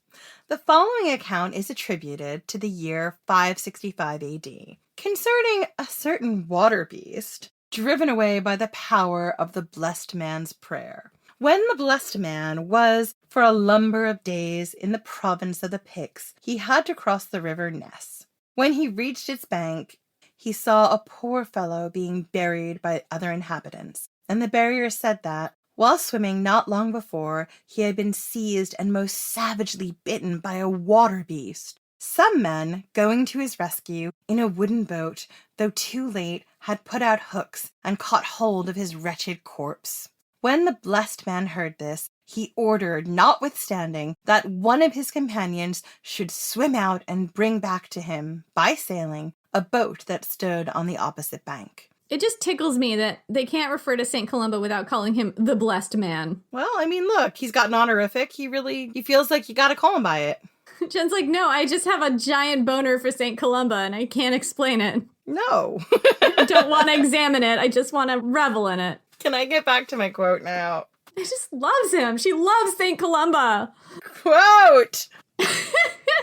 the following account is attributed to the year 565 AD, concerning a certain water beast driven away by the power of the blessed man's prayer. When the blessed man was for a lumber of days in the province of the Picts, he had to cross the river Ness. When he reached its bank, he saw a poor fellow being buried by other inhabitants, and the burier said that, while swimming not long before, he had been seized and most savagely bitten by a water beast. Some men, going to his rescue in a wooden boat, though too late, had put out hooks and caught hold of his wretched corpse. When the blessed man heard this, he ordered, notwithstanding, that one of his companions should swim out and bring back to him, by sailing, a boat that stood on the opposite bank. It just tickles me that they can't refer to St. Columba without calling him the blessed man. Well, I mean, look, he's got an honorific. He feels like you gotta call him by it. Jen's like, no, I just have a giant boner for St. Columba and I can't explain it. No. I don't want to examine it. I just want to revel in it. Can I get back to my quote now? She just loves him. She loves St. Columba. Quote!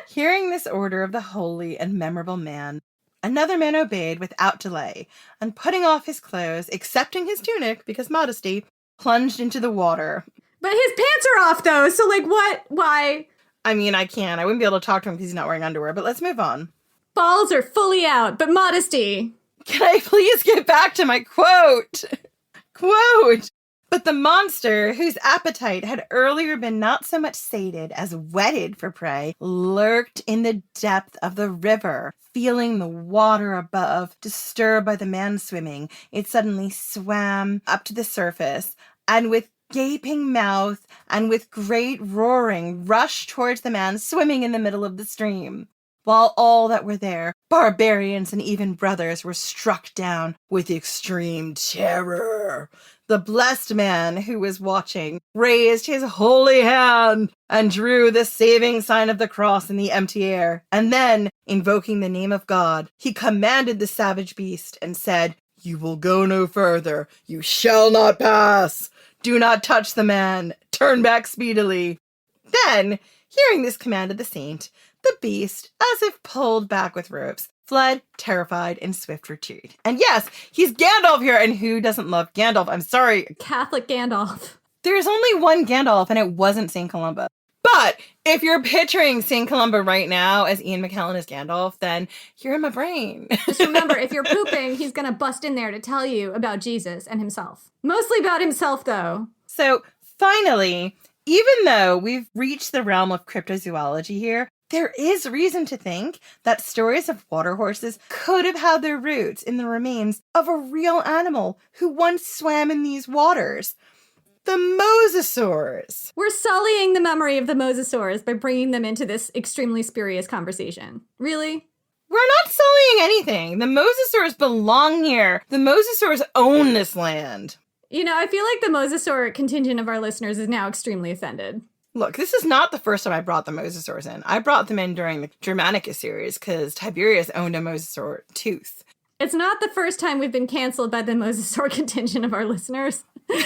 Hearing this order of the holy and memorable man, another man obeyed without delay, and putting off his clothes, excepting his tunic, because modesty, plunged into the water. But his pants are off, though, so, like, what? Why? I mean, I wouldn't be able to talk to him because he's not wearing underwear, but let's move on. Balls are fully out, but modesty. Can I please get back to my quote? Quote! But the monster, whose appetite had earlier been not so much sated as whetted for prey, lurked in the depth of the river. Feeling the water above disturbed by the man swimming, it suddenly swam up to the surface, and with gaping mouth and with great roaring rushed towards the man swimming in the middle of the stream. While all that were there, barbarians and even brothers, were struck down with extreme terror. The blessed man who was watching raised his holy hand and drew the saving sign of the cross in the empty air. And then, invoking the name of God, he commanded the savage beast and said, "You will go no further. You shall not pass. Do not touch the man. Turn back speedily." Then, hearing this command of the saint, the beast, as if pulled back with ropes, fled, terrified, in swift retreat. And yes, he's Gandalf here, and who doesn't love Gandalf? I'm sorry. Catholic Gandalf. There's only one Gandalf, and it wasn't St. Columba. But if you're picturing St. Columba right now as Ian McKellen as Gandalf, then you're in my brain. Just remember, if you're pooping, he's going to bust in there to tell you about Jesus and himself. Mostly about himself, though. So, finally, even though we've reached the realm of cryptozoology here, there is reason to think that stories of water horses could have had their roots in the remains of a real animal who once swam in these waters. The mosasaurs. We're sullying the memory of the mosasaurs by bringing them into this extremely spurious conversation. Really? We're not sullying anything. The mosasaurs belong here. The mosasaurs own this land. You know, I feel like the mosasaur contingent of our listeners is now extremely offended. Look, this is not the first time I brought the mosasaurs in. I brought them in during the Germanicus series because Tiberius owned a mosasaur tooth. It's not the first time we've been canceled by the mosasaur contingent of our listeners. We're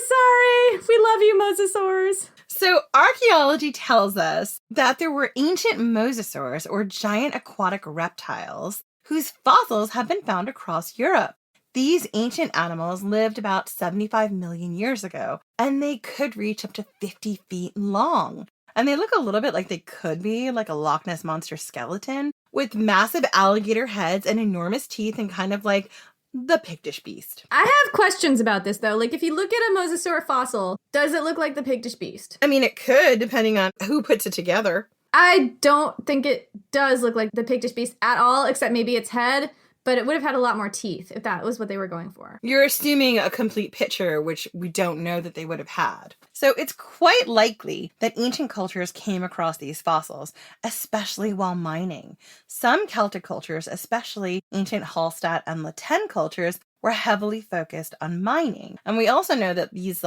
sorry. We love you, mosasaurs. So archaeology tells us that there were ancient mosasaurs, or giant aquatic reptiles, whose fossils have been found across Europe. These ancient animals lived about 75 million years ago, and they could reach up to 50 feet long. And they look a little bit like they could be like a Loch Ness Monster skeleton, with massive alligator heads and enormous teeth, and kind of like the Pictish Beast. I have questions about this, though. Like, if you look at a mosasaur fossil, does it look like the Pictish Beast? I mean, it could, depending on who puts it together. I don't think it does look like the Pictish Beast at all, except maybe its head, but it would have had a lot more teeth if that was what they were going for. You're assuming a complete picture, which we don't know that they would have had. So it's quite likely that ancient cultures came across these fossils, especially while mining. Some Celtic cultures, especially ancient Hallstatt and Latin cultures, were heavily focused on mining. And we also know that these,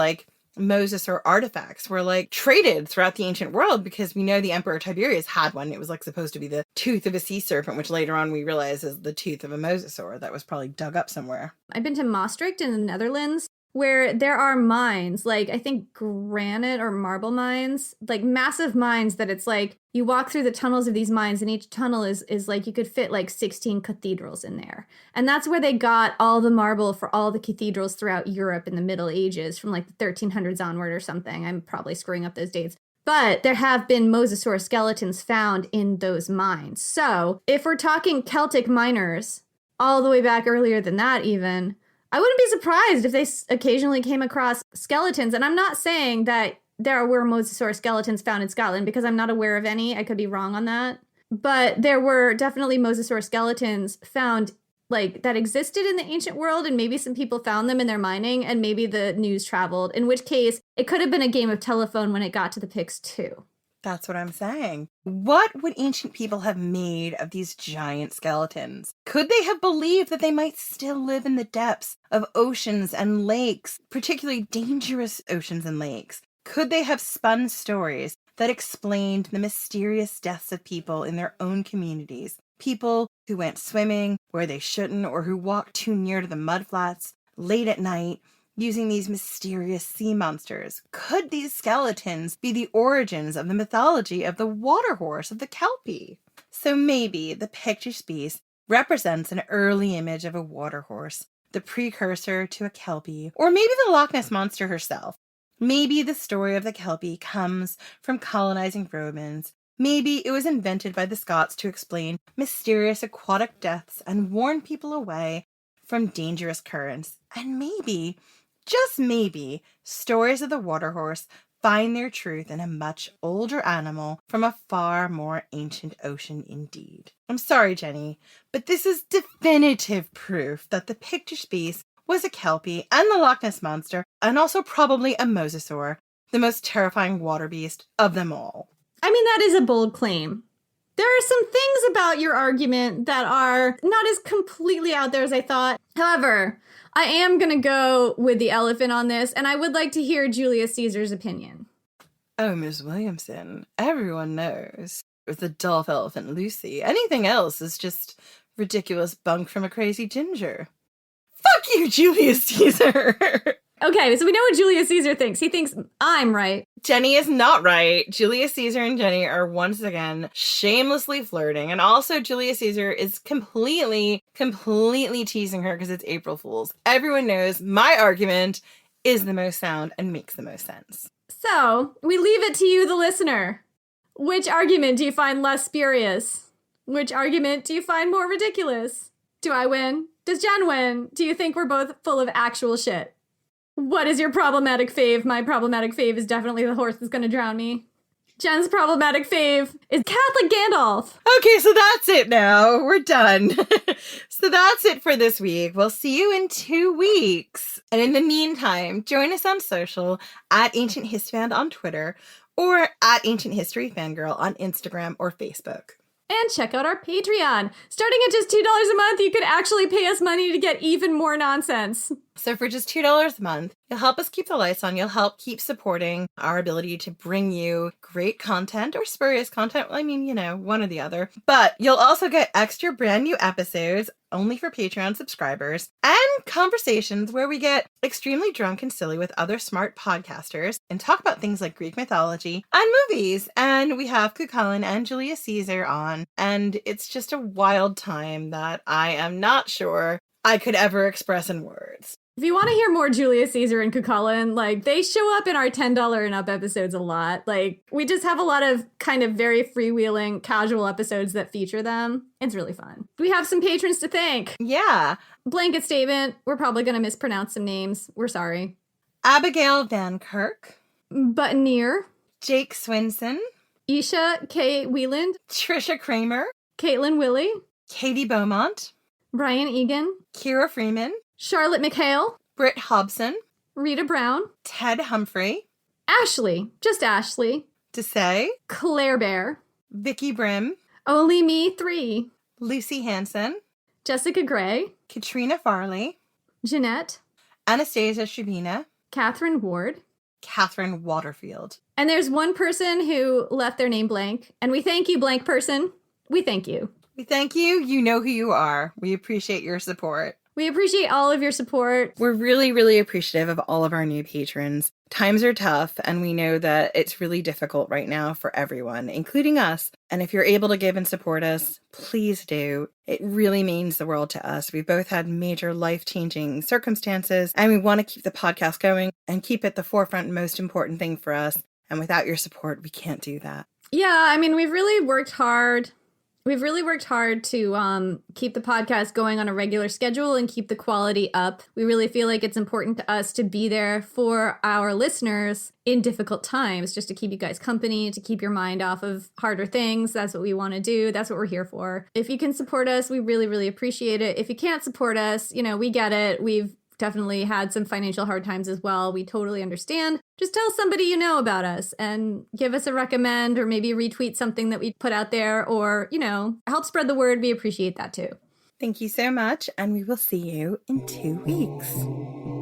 mosasaur artifacts were traded throughout the ancient world, because we know the Emperor Tiberius had one. It was supposed to be the tooth of a sea serpent, which later on we realize is the tooth of a mosasaur that was probably dug up somewhere. I've been to Maastricht in the Netherlands, where there are mines, I think granite or marble mines, massive mines that it's you walk through the tunnels of these mines, and each tunnel is you could fit 16 cathedrals in there. And that's where they got all the marble for all the cathedrals throughout Europe in the Middle Ages from the 1300s onward or something. I'm probably screwing up those dates. But there have been mosasaur skeletons found in those mines. So if we're talking Celtic miners, all the way back earlier than that even, I wouldn't be surprised if they occasionally came across skeletons. And I'm not saying that there were mosasaur skeletons found in Scotland, because I'm not aware of any. I could be wrong on that. But there were definitely mosasaur skeletons found that existed in the ancient world, and maybe some people found them in their mining, and maybe the news traveled, in which case it could have been a game of telephone when it got to the Picts too. That's what I'm saying. What would ancient people have made of these giant skeletons? Could they have believed that they might still live in the depths of oceans and lakes, particularly dangerous oceans and lakes? Could they have spun stories that explained the mysterious deaths of people in their own communities? People who went swimming where they shouldn't, or who walked too near to the mudflats late at night, using these mysterious sea monsters. Could these skeletons be the origins of the mythology of the water horse of the kelpie? So maybe the Pictish Beast represents an early image of a water horse, the precursor to a kelpie, or maybe the Loch Ness Monster herself. Maybe the story of the kelpie comes from colonizing Romans. Maybe it was invented by the Scots to explain mysterious aquatic deaths and warn people away from dangerous currents. And maybe, just maybe, stories of the water horse find their truth in a much older animal from a far more ancient ocean indeed. I'm sorry, Jenny, but this is definitive proof that the Pictish Beast was a kelpie and the Loch Ness Monster, and also probably a mosasaur, the most terrifying water beast of them all. I mean, that is a bold claim. There are some things about your argument that are not as completely out there as I thought. However, I am going to go with the elephant on this, and I would like to hear Julius Caesar's opinion. Oh, Miss Williamson, everyone knows it was the Dolph Elephant Lucy. Anything else is just ridiculous bunk from a crazy ginger. Fuck you, Julius Caesar! Okay, so we know what Julius Caesar thinks. He thinks I'm right. Jenny is not right. Julius Caesar and Jenny are once again shamelessly flirting. And also Julius Caesar is completely teasing her because it's April Fool's. Everyone knows my argument is the most sound and makes the most sense. So, we leave it to you, the listener. Which argument do you find less spurious? Which argument do you find more ridiculous? Do I win? Does Jen win? Do you think we're both full of actual shit? What is your problematic fave? My problematic fave is definitely the horse that's gonna drown me. Jen's problematic fave is Catholic Gandalf. Okay, so that's it now. We're done. So that's it for this week. We'll see you in 2 weeks. And in the meantime, join us on social at Ancient Histfan on Twitter or at Ancient History Fangirl on Instagram or Facebook. And check out our Patreon. Starting at just $2 a month, you could actually pay us money to get even more nonsense. So for just $2 a month, you'll help us keep the lights on. You'll help keep supporting our ability to bring you great content or spurious content. I mean, you know, one or the other. But you'll also get extra brand new episodes only for Patreon subscribers and conversations where we get extremely drunk and silly with other smart podcasters and talk about things like Greek mythology and movies. And we have Cucullin and Julius Caesar on. And it's just a wild time that I am not sure I could ever express in words. If you want to hear more Julius Caesar and Cucullin, they show up in our $10 and up episodes a lot. We just have a lot of kind of very freewheeling, casual episodes that feature them. It's really fun. We have some patrons to thank. Yeah. Blanket statement. We're probably going to mispronounce some names. We're sorry. Abigail Van Kirk. Buttoneer. Jake Swinson. Isha K. Wieland, Trisha Kramer, Caitlin Willie, Katie Beaumont, Brian Egan, Kira Freeman, Charlotte McHale, Britt Hobson, Rita Brown, Ted Humphrey, Ashley, just Ashley, Desay, Claire Bear, Vicky Brim, Only Me 3, Lucy Hansen, Jessica Gray, Katrina Farley, Jeanette, Anastasia Shabina, Catherine Ward. Catherine Waterfield. And there's one person who left their name blank. And we thank you, blank person. We thank you. We thank you. You know who you are. We appreciate your support. We appreciate all of your support. We're really, really appreciative of all of our new patrons. Times are tough, and we know that it's really difficult right now for everyone, including us. And if you're able to give and support us, please do. It really means the world to us. We've both had major life-changing circumstances, and we want to keep the podcast going and keep it the forefront most important thing for us. And without your support, we can't do that. Yeah, I mean, we've really worked hard. We've really worked hard to keep the podcast going on a regular schedule and keep the quality up. We really feel like it's important to us to be there for our listeners in difficult times, just to keep you guys company, to keep your mind off of harder things. That's what we want to do. That's what we're here for. If you can support us, we really, really appreciate it. If you can't support us, you know, we get it. We've definitely had some financial hard times as well. We totally understand. Just tell somebody you know about us and give us a recommend, or maybe retweet something that we put out there, or, you know, help spread the word. We appreciate that too. Thank you so much, and we will see you in 2 weeks.